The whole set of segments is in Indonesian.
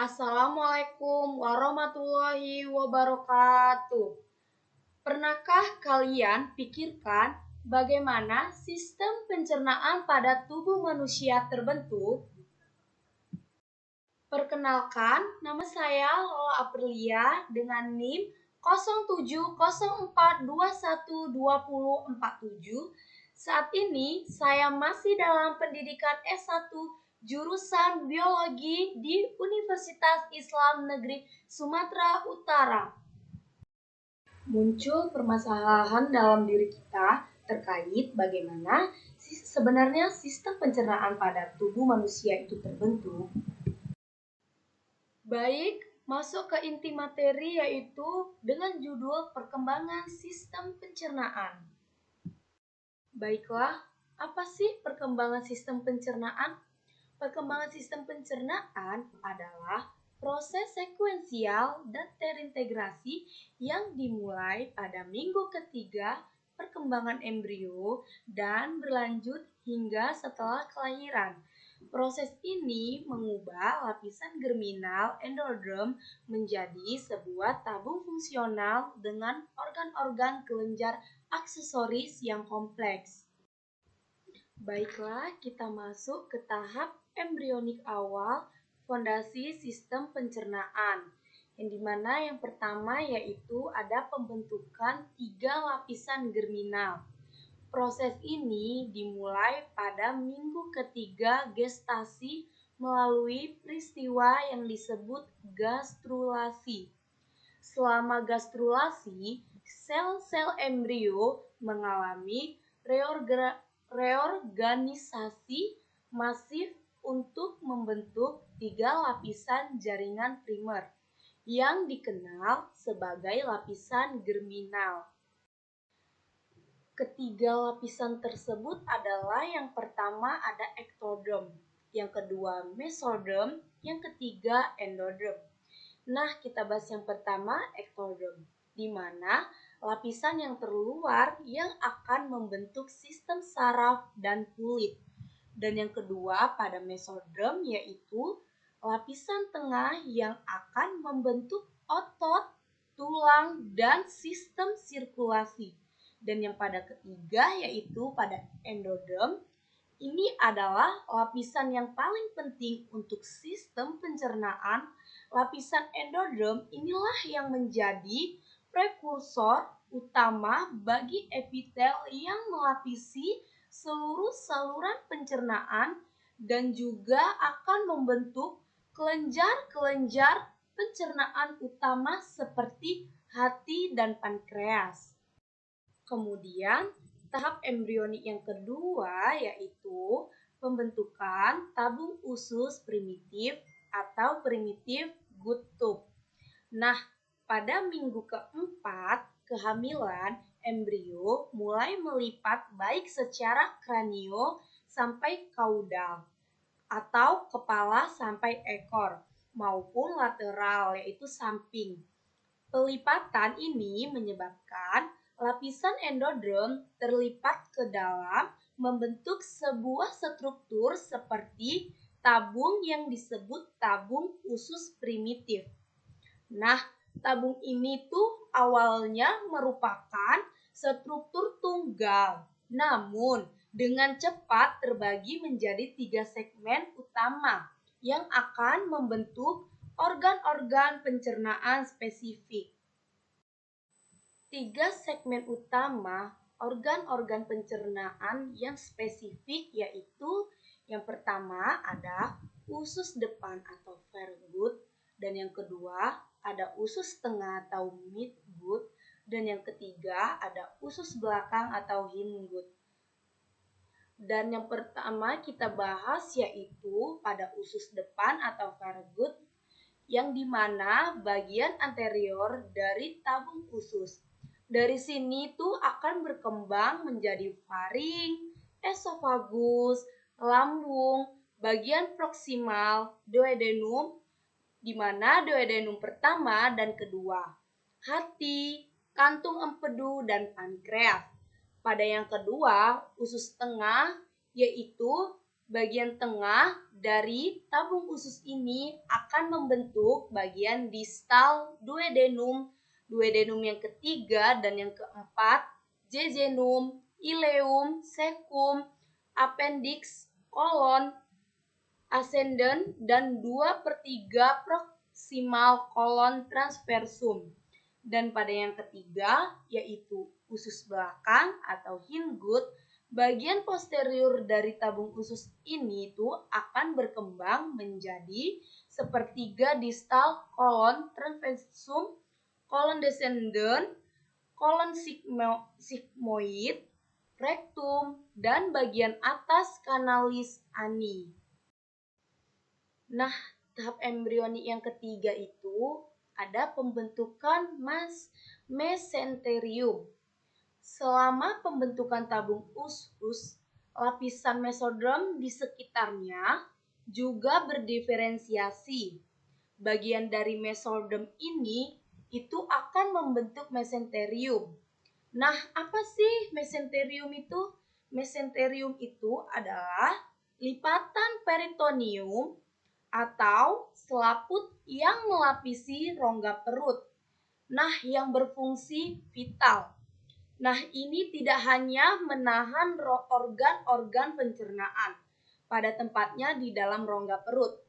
Assalamualaikum warahmatullahi wabarakatuh. Pernahkah kalian pikirkan bagaimana sistem pencernaan pada tubuh manusia terbentuk? Perkenalkan, nama saya Lola Aprilia dengan NIM 0704212047. Saat ini saya masih dalam pendidikan S1 jurusan Biologi di Universitas Islam Negeri Sumatera Utara. Muncul permasalahan dalam diri kita terkait bagaimana sebenarnya sistem pencernaan pada tubuh manusia itu terbentuk. Baik, masuk ke inti materi yaitu dengan judul perkembangan sistem pencernaan. Baiklah, apa sih perkembangan sistem pencernaan? Perkembangan sistem pencernaan adalah proses sekuensial dan terintegrasi yang dimulai pada minggu ketiga perkembangan embrio dan berlanjut hingga setelah kelahiran. Proses ini mengubah lapisan germinal endoderm menjadi sebuah tabung fungsional dengan organ-organ kelenjar aksesoris yang kompleks. Baiklah, kita masuk ke tahap embrionik awal fondasi sistem pencernaan. Yang dimana yang pertama yaitu ada pembentukan 3 lapisan germinal. Proses ini dimulai pada minggu ketiga gestasi melalui peristiwa yang disebut gastrulasi. Selama gastrulasi, sel-sel embrio mengalami reorganisasi masif untuk membentuk 3 lapisan jaringan primer yang dikenal sebagai lapisan germinal. Ketiga lapisan tersebut adalah yang pertama ada ektoderm, yang kedua mesoderm, yang ketiga endoderm. Nah, kita bahas yang pertama ektoderm, di mana lapisan yang terluar yang akan membentuk sistem saraf dan kulit. Dan yang kedua pada mesoderm yaitu lapisan tengah yang akan membentuk otot, tulang, dan sistem sirkulasi. Dan yang pada ketiga yaitu pada endoderm, ini adalah lapisan yang paling penting untuk sistem pencernaan. Lapisan endoderm inilah yang menjadi prekursor utama bagi epitel yang melapisi seluruh saluran pencernaan dan juga akan membentuk kelenjar-kelenjar pencernaan utama seperti hati dan pankreas. Kemudian, tahap embrionik yang kedua yaitu pembentukan tabung usus primitif atau primitif gut tube. Nah, pada minggu keempat kehamilan, embrio mulai melipat baik secara kranio sampai kaudal atau kepala sampai ekor maupun lateral yaitu samping. Pelipatan ini menyebabkan lapisan endoderm terlipat ke dalam membentuk sebuah struktur seperti tabung yang disebut tabung usus primitif. Nah, tabung ini tuh awalnya merupakan struktur tunggal, namun dengan cepat terbagi menjadi 3 segmen utama yang akan membentuk organ-organ pencernaan spesifik. 3 segmen utama organ-organ pencernaan yang spesifik yaitu yang pertama ada usus depan atau vergut, dan yang kedua ada usus tengah atau midgut, dan yang ketiga ada usus belakang atau hindgut. Dan yang pertama kita bahas yaitu pada usus depan atau vergut, yang dimana bagian anterior dari tabung usus. Dari sini tuh akan berkembang menjadi faring, esofagus, lambung, bagian proksimal, duodenum, di mana duodenum pertama dan kedua, hati, kantung empedu, dan pankreas. Pada yang kedua, usus tengah, yaitu Bagian tengah dari tabung usus ini akan membentuk bagian distal duodenum, duodenum yang ketiga dan yang keempat, jejunum, ileum, cecum, appendix, kolon, ascendens, dan 2/3 proximal kolon transversum. Dan pada yang ketiga, yaitu usus belakang atau hindgut, bagian posterior dari tabung usus ini akan berkembang menjadi sepertiga distal kolon transversum, kolon descendens, kolon sigmoid, rectum, dan bagian atas kanalis ani. Nah, tahap embrionik yang ketiga itu ada pembentukan mesenterium. Selama pembentukan tabung usus, lapisan mesoderm di sekitarnya juga berdiferensiasi. Bagian dari mesoderm ini itu akan membentuk mesenterium. Nah, apa sih mesenterium itu? Mesenterium itu adalah lipatan peritoneum atau selaput yang melapisi rongga perut. Nah, yang berfungsi vital. Nah, ini tidak hanya menahan organ-organ pencernaan pada tempatnya di dalam rongga perut,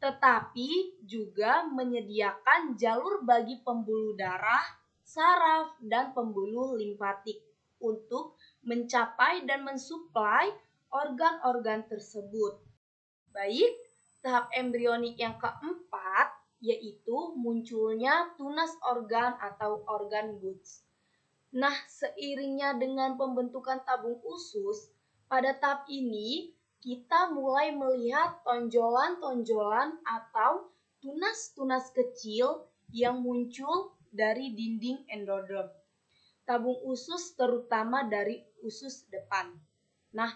tetapi juga menyediakan jalur bagi pembuluh darah, saraf, dan pembuluh limfatik untuk mencapai dan mensuplai organ-organ tersebut. Baik, tahap embrionik yang keempat yaitu munculnya tunas organ atau organ Butz. Nah, seiringnya dengan pembentukan tabung usus, pada tahap ini kita mulai melihat tonjolan-tonjolan atau tunas-tunas kecil yang muncul dari dinding endoderm. Tabung usus terutama dari usus depan. Nah,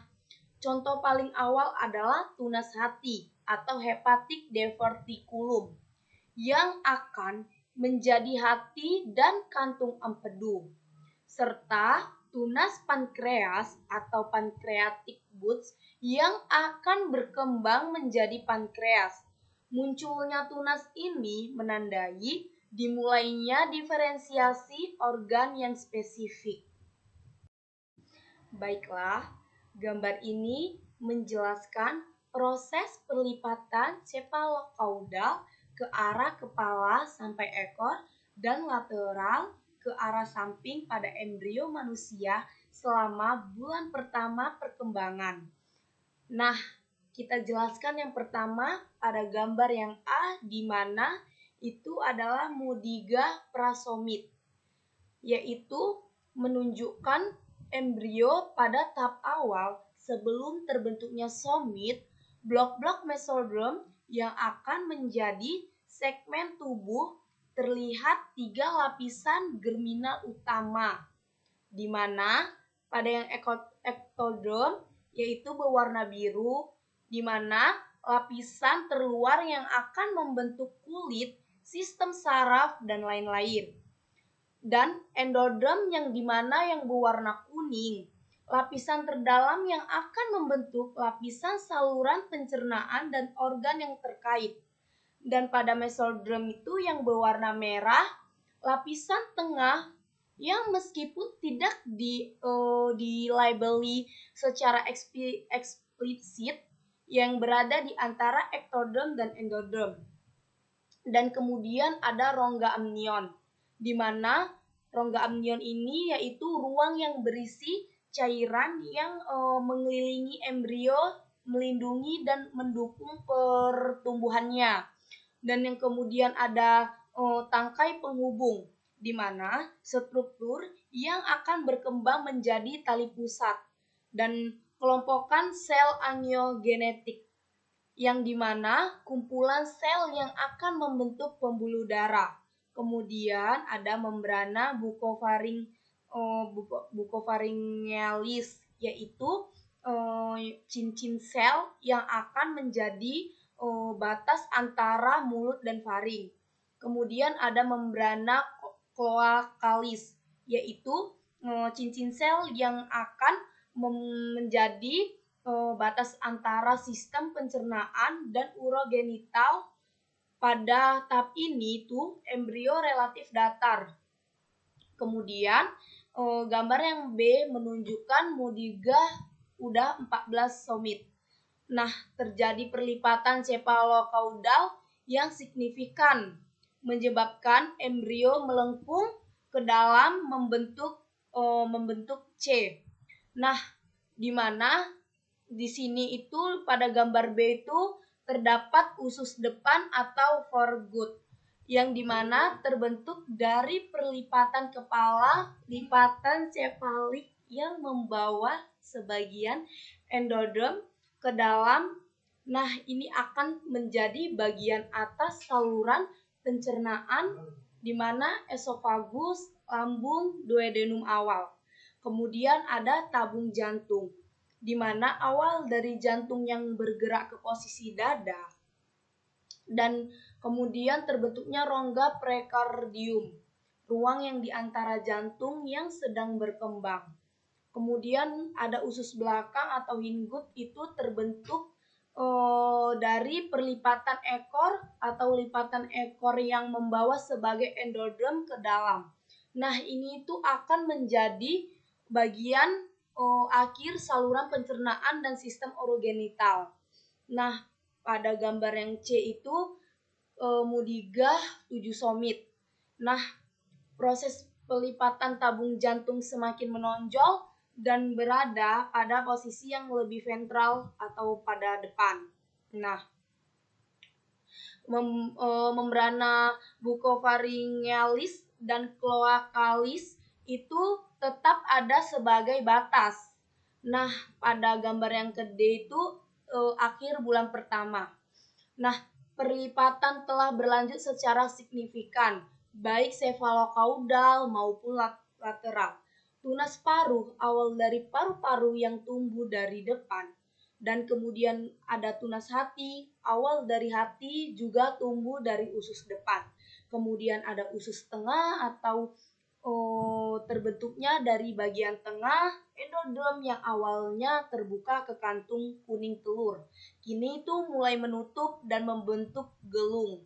contoh paling awal adalah tunas hati atau hepatic diverticulum yang akan menjadi hati dan kantung empedu, serta tunas pankreas atau pancreatic buds yang akan berkembang menjadi pankreas. Munculnya tunas ini menandai dimulainya diferensiasi organ yang spesifik. Baiklah, gambar ini menjelaskan proses perlipatan cephalocauda ke arah kepala sampai ekor dan lateral ke arah samping pada embrio manusia selama bulan pertama perkembangan. Nah, kita jelaskan yang pertama pada gambar yang A, di mana itu adalah Mudiga prasomit, yaitu menunjukkan embrio pada tahap awal sebelum terbentuknya somit, blok-blok mesoderm yang akan menjadi segmen tubuh terlihat 3 lapisan germinal utama, di mana pada yang ektoderm yaitu berwarna biru, di mana lapisan terluar yang akan membentuk kulit, sistem saraf, dan lain-lain. Dan endoderm yang dimana yang berwarna kuning, lapisan terdalam yang akan membentuk lapisan saluran pencernaan dan organ yang terkait. Dan pada mesoderm itu yang berwarna merah, lapisan tengah yang meskipun tidak dilabeli secara eksplisit yang berada di antara ektoderm dan endoderm. Dan kemudian ada rongga amnion, di mana rongga amnion ini yaitu ruang yang berisi cairan yang mengelilingi embrio, melindungi dan mendukung pertumbuhannya. Dan yang kemudian ada tangkai penghubung, di mana struktur yang akan berkembang menjadi tali pusat, dan kelompokan sel angiogenetik, yang dimana kumpulan sel yang akan membentuk pembuluh darah. Kemudian ada membrana bucopharyngealis, yaitu cincin sel yang akan menjadi batas antara mulut dan faring. Kemudian ada membrana cloacalis, yaitu cincin sel yang akan menjadi batas antara sistem pencernaan dan urogenital. Pada tahap ini tuh embrio relatif datar. Kemudian gambar yang B menunjukkan Mudiga udah 14 somit. Nah, terjadi perlipatan cepalokaudal yang signifikan menyebabkan embrio melengkung ke dalam membentuk C. Nah, di mana di sini itu pada gambar B itu terdapat usus depan atau foregut yang dimana terbentuk dari perlipatan kepala lipatan sefalik yang membawa sebagian endoderm ke dalam. Nah, ini akan menjadi bagian atas saluran pencernaan di mana esofagus, lambung, duodenum awal. Kemudian ada tabung jantung, di mana awal dari jantung yang bergerak ke posisi dada dan kemudian terbentuknya rongga prekardium, ruang yang di antara jantung yang sedang berkembang. Kemudian ada usus belakang atau hindgut itu terbentuk dari perlipatan ekor atau lipatan ekor yang membawa sebagai endoderm ke dalam. Nah, ini itu akan menjadi bagian akhir saluran pencernaan dan sistem urogenital. Nah, pada gambar yang C itu Mudiga 7 somit. Nah, proses pelipatan tabung jantung semakin menonjol dan berada pada posisi yang lebih ventral atau pada depan. Nah, membrana bucopharyngealis dan cloacalis itu tetap ada sebagai batas. Nah, pada gambar yang ke-D itu akhir bulan pertama. Nah, perlipatan telah berlanjut secara signifikan, baik sefalokaudal maupun lateral. Tunas paruh awal dari paru-paru yang tumbuh dari depan, dan kemudian ada tunas hati, awal dari hati juga tumbuh dari usus depan. Kemudian ada usus tengah atau terbentuknya dari bagian tengah endoderm yang awalnya terbuka ke kantung kuning telur. Kini itu mulai menutup dan membentuk gelung.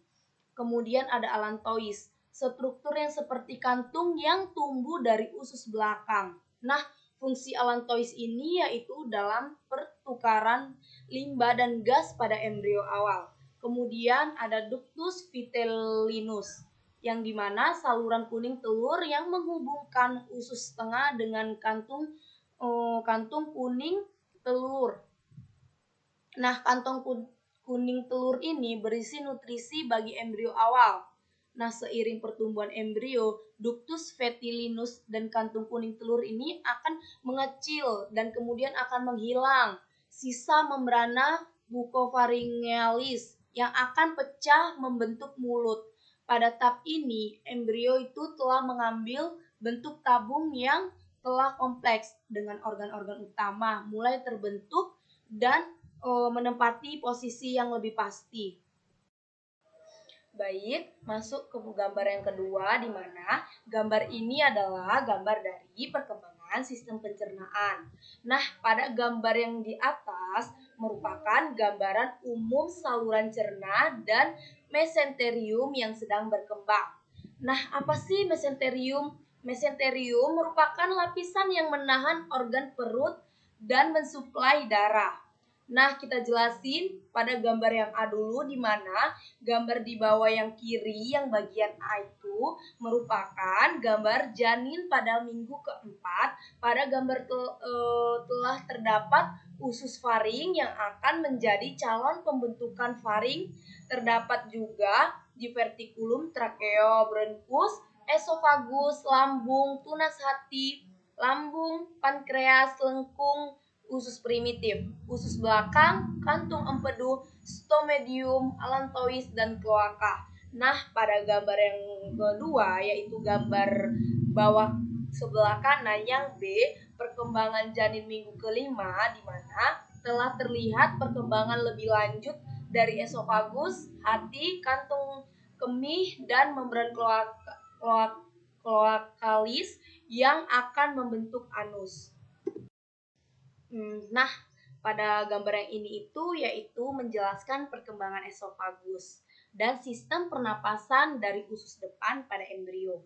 Kemudian ada allantois, struktur yang seperti kantung yang tumbuh dari usus belakang. Nah, fungsi allantois ini yaitu dalam pertukaran limbah dan gas pada embrio awal. Kemudian ada ductus vitellinus, yang dimana saluran kuning telur yang menghubungkan usus tengah dengan kantung kuning telur. Nah, kantong kuning telur ini berisi nutrisi bagi embrio awal. Nah, seiring pertumbuhan embrio, ductus vitellinus dan kantung kuning telur ini akan mengecil dan kemudian akan menghilang. Sisa membrana bucopharyngealis yang akan pecah membentuk mulut. Pada tahap ini, embrio itu telah mengambil bentuk tabung yang telah kompleks dengan organ-organ utama mulai terbentuk dan menempati posisi yang lebih pasti. Baik, masuk ke gambar yang kedua, di mana gambar ini adalah gambar dari perkembangan sistem pencernaan. Nah, pada gambar yang di atas merupakan gambaran umum saluran cerna dan mesenterium yang sedang berkembang. Nah, apa sih mesenterium? Mesenterium merupakan lapisan yang menahan organ perut dan mensuplai darah. Nah, kita jelasin pada gambar yang A dulu, di mana gambar di bawah yang kiri yang bagian A itu merupakan gambar janin pada minggu keempat. Pada gambar telah terdapat usus faring yang akan menjadi calon pembentukan faring. Terdapat juga diverticulum tracheobronchus, esofagus, lambung, tunas hati, lambung, pankreas, lengkung, usus primitif, usus belakang, kantung empedu, stomedium, allantois, dan kloaka. Nah, pada gambar yang kedua, yaitu gambar bawah sebelah kanan yang B, perkembangan janin minggu kelima, di mana telah terlihat perkembangan lebih lanjut dari esofagus, hati, kantung kemih, dan membran kloakalis yang akan membentuk anus. Nah, Pada gambar yang ini yaitu menjelaskan perkembangan esofagus dan sistem pernapasan dari usus depan pada embrio.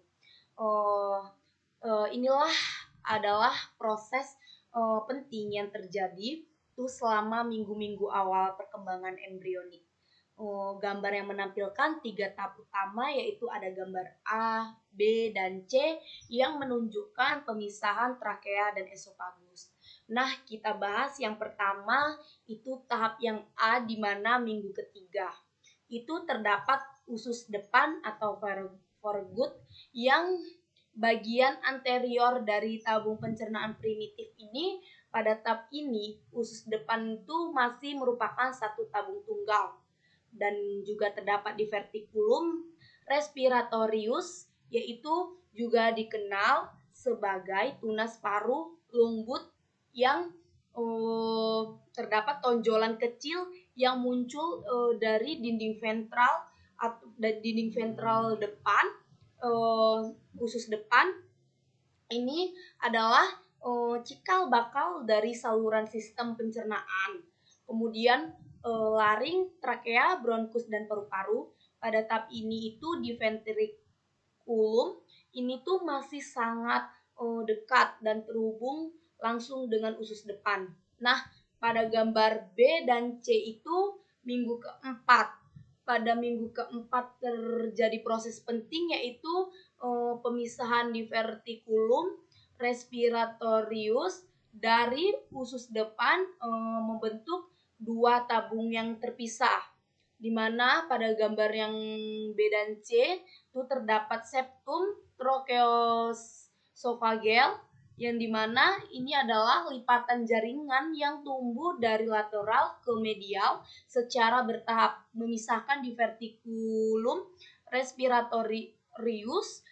Inilah adalah proses penting yang terjadi selama minggu-minggu awal perkembangan embrionik. Gambar yang menampilkan 3 tahap utama yaitu ada gambar A, B, dan C yang menunjukkan pemisahan trakea dan esofagus. Nah, kita bahas yang pertama itu tahap yang A di mana minggu ketiga. Itu terdapat usus depan atau foregut yang bagian anterior dari tabung pencernaan primitif ini. Pada tahap ini usus depan itu masih merupakan satu tabung tunggal dan juga terdapat di verticulum respiratorius, yaitu juga dikenal sebagai tunas paru lunggut yang terdapat tonjolan kecil yang muncul dari dinding ventral depan, usus depan. Ini adalah cikal bakal dari saluran sistem pencernaan. Kemudian laring, trakea, bronkus, dan paru-paru. Pada tahap ini itu di ventriculum ini tuh masih sangat dekat dan terhubung langsung dengan usus depan. Nah, pada gambar B dan C itu minggu keempat. Pada minggu keempat terjadi proses penting yaitu pemisahan di verticulum respiratorius dari usus depan membentuk 2 tabung yang terpisah, di mana pada gambar yang B dan C itu terdapat septum trocheoesophageal yang dimana ini adalah lipatan jaringan yang tumbuh dari lateral ke medial secara bertahap, memisahkan di verticulum respiratorius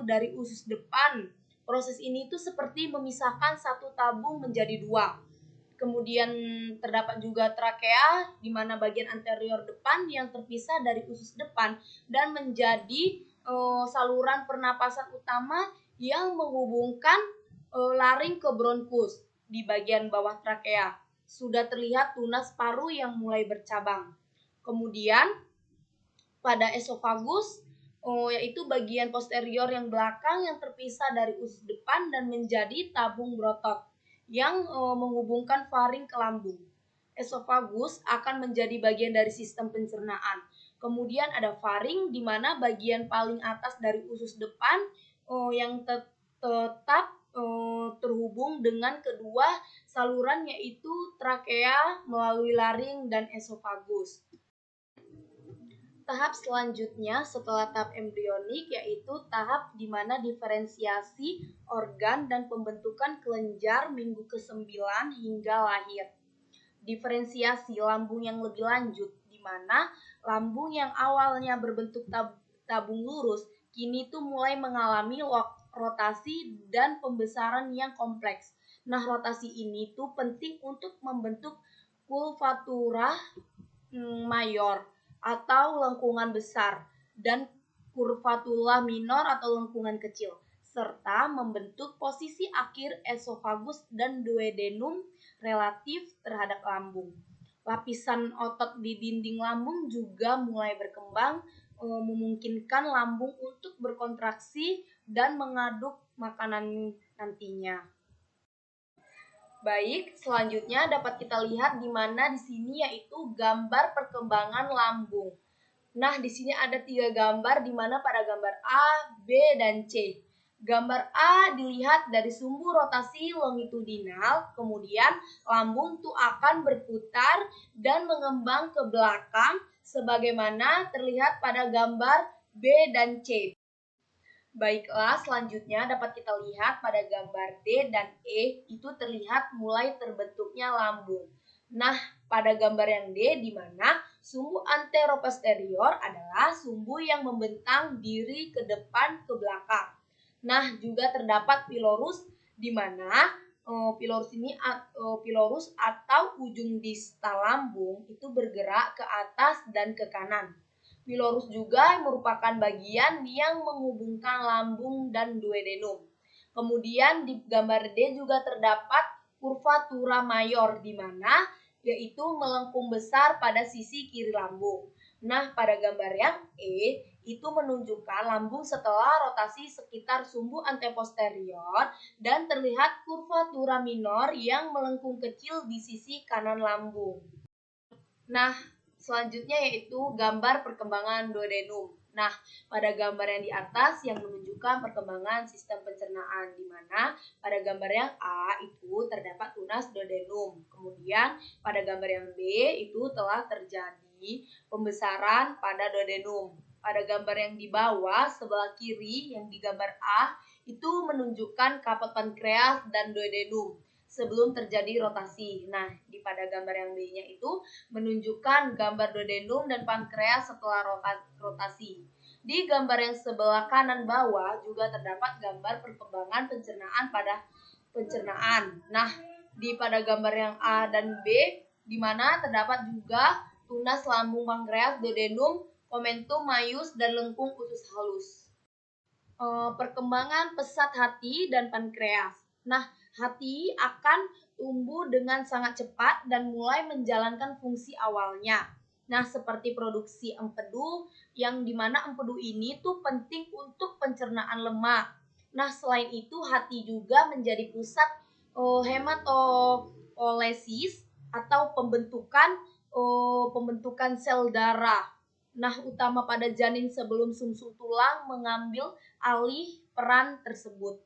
dari usus depan. Proses ini itu seperti memisahkan satu tabung menjadi 2. Kemudian terdapat juga trakea, di mana bagian anterior depan yang terpisah dari usus depan dan menjadi saluran pernapasan utama yang menghubungkan laring ke bronkus. Di bagian bawah trakea sudah terlihat tunas paru yang mulai bercabang. Kemudian pada esofagus yaitu bagian posterior yang belakang yang terpisah dari usus depan dan menjadi tabung berotot yang menghubungkan faring ke lambung. Esofagus akan menjadi bagian dari sistem pencernaan. Kemudian ada faring, di mana bagian paling atas dari usus depan yang tetap terhubung dengan kedua saluran yaitu trakea melalui laring dan esofagus. Tahap selanjutnya setelah tahap embrionik yaitu tahap di mana diferensiasi organ dan pembentukan kelenjar minggu ke-9 hingga lahir. Diferensiasi lambung yang lebih lanjut, di mana lambung yang awalnya berbentuk tabung lurus kini tuh mulai mengalami rotasi dan pembesaran yang kompleks. Nah, rotasi ini tuh penting untuk membentuk curvatura mayor atau lengkungan besar dan curvatula minor atau lengkungan kecil, serta membentuk posisi akhir esofagus dan duodenum relatif terhadap lambung. Lapisan otot di dinding lambung juga mulai berkembang, memungkinkan lambung untuk berkontraksi dan mengaduk makanan nantinya. Baik, selanjutnya dapat kita lihat di mana di sini yaitu gambar perkembangan lambung. Nah, di sini ada 3 gambar di mana pada gambar A, B, dan C. Gambar A dilihat dari sumbu rotasi longitudinal, kemudian lambung itu akan berputar dan mengembang ke belakang sebagaimana terlihat pada gambar B dan C. Baiklah, selanjutnya dapat kita lihat pada gambar D dan E itu terlihat mulai terbentuknya lambung. Nah, pada gambar yang D di mana sumbu anteroposterior adalah sumbu yang membentang diri ke depan ke belakang. Nah, juga terdapat pilorus di mana pilorus atau ujung distal lambung itu bergerak ke atas dan ke kanan. Pilorus juga merupakan bagian yang menghubungkan lambung dan duodenum. Kemudian di gambar D juga terdapat curvatura mayor, di mana yaitu melengkung besar pada sisi kiri lambung. Nah, pada gambar yang E itu menunjukkan lambung setelah rotasi sekitar sumbu anteposterior dan terlihat curvatura minor yang melengkung kecil di sisi kanan lambung. Nah, selanjutnya yaitu gambar perkembangan duodenum. Nah, pada gambar yang di atas yang menunjukkan perkembangan sistem pencernaan, di mana pada gambar yang A itu terdapat tunas duodenum. Kemudian pada gambar yang B itu telah terjadi pembesaran pada duodenum. Pada gambar yang di bawah sebelah kiri yang di gambar A itu menunjukkan kapot pankreas dan duodenum sebelum terjadi rotasi. Nah, di pada gambar yang B-nya itu menunjukkan gambar duodenum dan pankreas setelah rotasi. Di gambar yang sebelah kanan bawah juga terdapat gambar perkembangan pencernaan pada pencernaan. Nah, di pada gambar yang A dan B, di mana terdapat juga tunas lambung pankreas, duodenum, omentum, mayus, dan lengkung usus halus. Perkembangan pesat hati dan pankreas. Nah, hati akan tumbuh dengan sangat cepat dan mulai menjalankan fungsi awalnya. Nah, seperti produksi empedu, yang dimana empedu ini tuh penting untuk pencernaan lemak. Nah, selain itu hati juga menjadi pusat hematopoiesis atau pembentukan sel darah. Nah, utama pada janin sebelum sumsum tulang mengambil alih peran tersebut.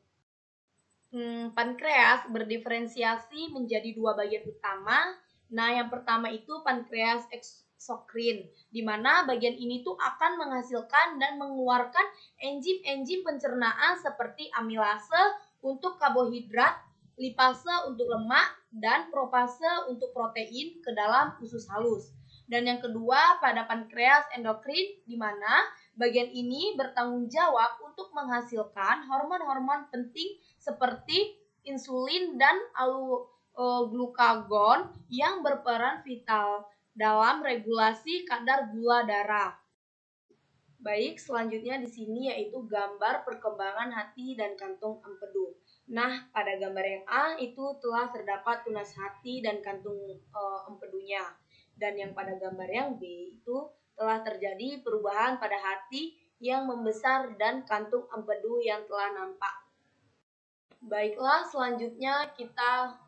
Pankreas berdiferensiasi menjadi dua bagian utama. Nah, yang pertama itu pankreas eksokrin, di mana bagian ini tuh akan menghasilkan dan mengeluarkan enzim-enzim pencernaan seperti amilase untuk karbohidrat, lipase untuk lemak, dan propase untuk protein ke dalam usus halus. Dan yang kedua pada pankreas endokrin, di mana bagian ini bertanggung jawab untuk menghasilkan hormon-hormon penting seperti insulin dan glukagon yang berperan vital dalam regulasi kadar gula darah. Baik, selanjutnya di sini yaitu gambar perkembangan hati dan kantung empedu. Nah, pada gambar yang A itu telah terdapat tunas hati dan kantung empedunya. Dan yang pada gambar yang B itu telah terjadi perubahan pada hati yang membesar dan kantung empedu yang telah nampak. Baiklah, selanjutnya kita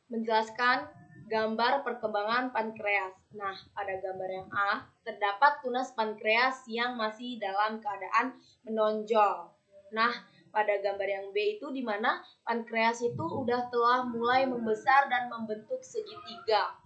menjelaskan gambar perkembangan pankreas. Nah, pada gambar yang A, terdapat tunas pankreas yang masih dalam keadaan menonjol. Nah, pada gambar yang B itu di mana pankreas itu telah mulai membesar dan membentuk segitiga.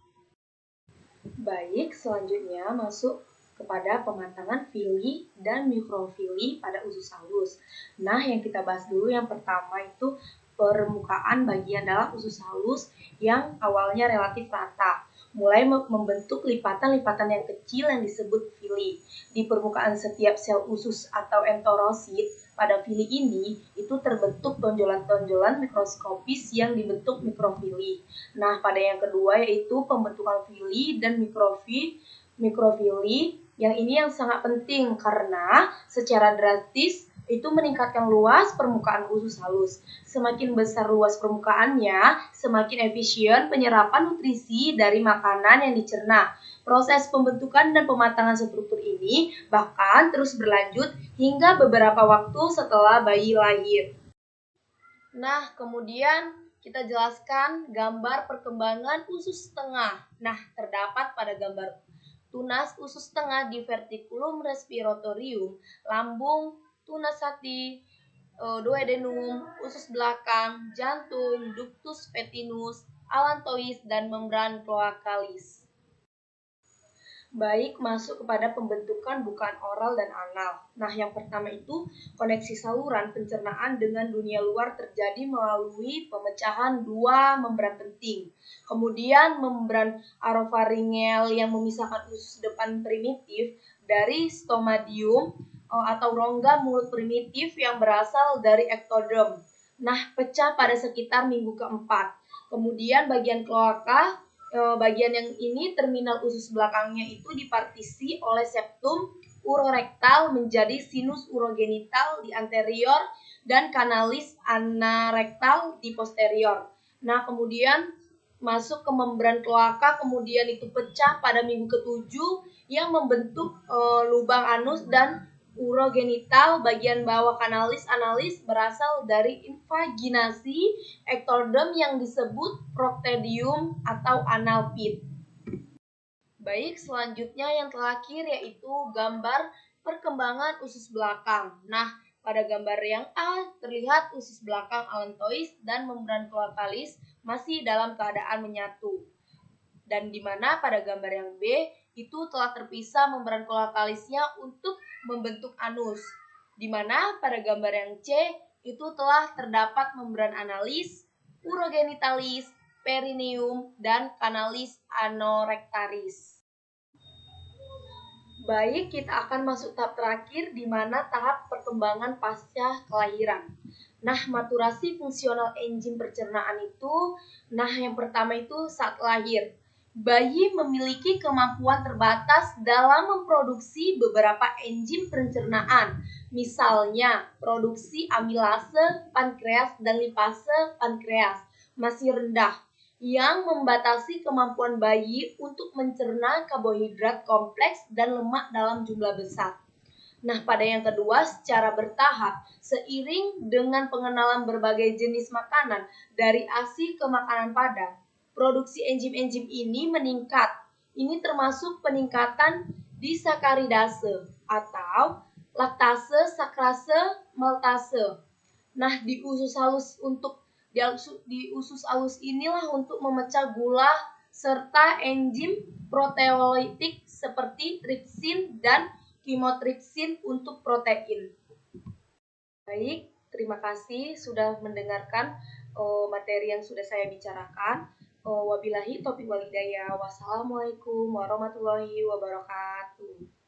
Baik, selanjutnya masuk kepada pematangan fili dan mikrofili pada usus halus. Nah, yang kita bahas dulu yang pertama itu permukaan bagian dalam usus halus yang awalnya relatif rata, mulai membentuk lipatan-lipatan yang kecil yang disebut fili. Di permukaan setiap sel usus atau entorosit pada fili ini itu terbentuk tonjolan-tonjolan mikroskopis yang dibentuk mikrofili. Nah, pada yang kedua yaitu pembentukan fili dan mikrofili, yang ini yang sangat penting karena secara drastis itu meningkatkan luas permukaan usus halus. Semakin besar luas permukaannya, semakin efisien penyerapan nutrisi dari makanan yang dicerna. Proses pembentukan dan pematangan struktur ini bahkan terus berlanjut hingga beberapa waktu setelah bayi lahir. Nah, kemudian kita jelaskan gambar perkembangan usus tengah. Nah, terdapat pada gambar tunas usus tengah di verticulum respiratorium, lambung, tunas hati, duodenum, usus belakang, jantung, ductus petinus, allantois, dan membran cloacalis. Baik, masuk kepada pembentukan bukaan oral dan anal. Nah, yang pertama itu koneksi saluran pencernaan dengan dunia luar terjadi melalui pemecahan dua membran penting. Kemudian membran orofaringel yang memisahkan usus depan primitif dari stomatium atau rongga mulut primitif yang berasal dari ektodem. Nah, pecah pada sekitar minggu keempat. Kemudian bagian kloaka, bagian yang ini terminal usus belakangnya itu dipartisi oleh septum urorektal menjadi sinus urogenital di anterior dan kanalis anarektal di posterior. Nah, kemudian masuk ke membran kloaka, kemudian itu pecah pada minggu ke-7 yang membentuk lubang anus dan urogenital bagian bawah kanalis analis berasal dari invaginasi ektodem yang disebut proktedium atau anal pit. Baik, selanjutnya yang terakhir yaitu gambar perkembangan usus belakang. Nah, pada gambar yang A terlihat usus belakang alantois dan membran kloakalis masih dalam keadaan menyatu. Dan di mana pada gambar yang B itu telah terpisah membran kloakalisnya untuk membentuk anus. Di mana pada gambar yang C itu telah terdapat membran analis, urogenitalis, perineum, dan kanalis anorektaris. Baik, kita akan masuk tahap terakhir di mana tahap perkembangan pasca kelahiran. Nah, maturasi fungsional enzim pencernaan itu, yang pertama itu saat lahir. Bayi memiliki kemampuan terbatas dalam memproduksi beberapa enzim pencernaan, misalnya produksi amilase pankreas dan lipase pankreas masih rendah, yang membatasi kemampuan bayi untuk mencerna karbohidrat kompleks dan lemak dalam jumlah besar. Nah, pada yang kedua, secara bertahap, seiring dengan pengenalan berbagai jenis makanan dari ASI ke makanan padat, produksi enzim-enzim ini meningkat. Ini termasuk peningkatan disakaridase atau laktase, sakrase, maltase. Nah, di usus halus inilah untuk memecah gula serta enzim proteolitik seperti tripsin dan kimotripsin untuk protein. Baik, terima kasih sudah mendengarkan materi yang sudah saya bicarakan. Wabillahi taufiq wal hidayah. Wassalamualaikum warahmatullahi wabarakatuh.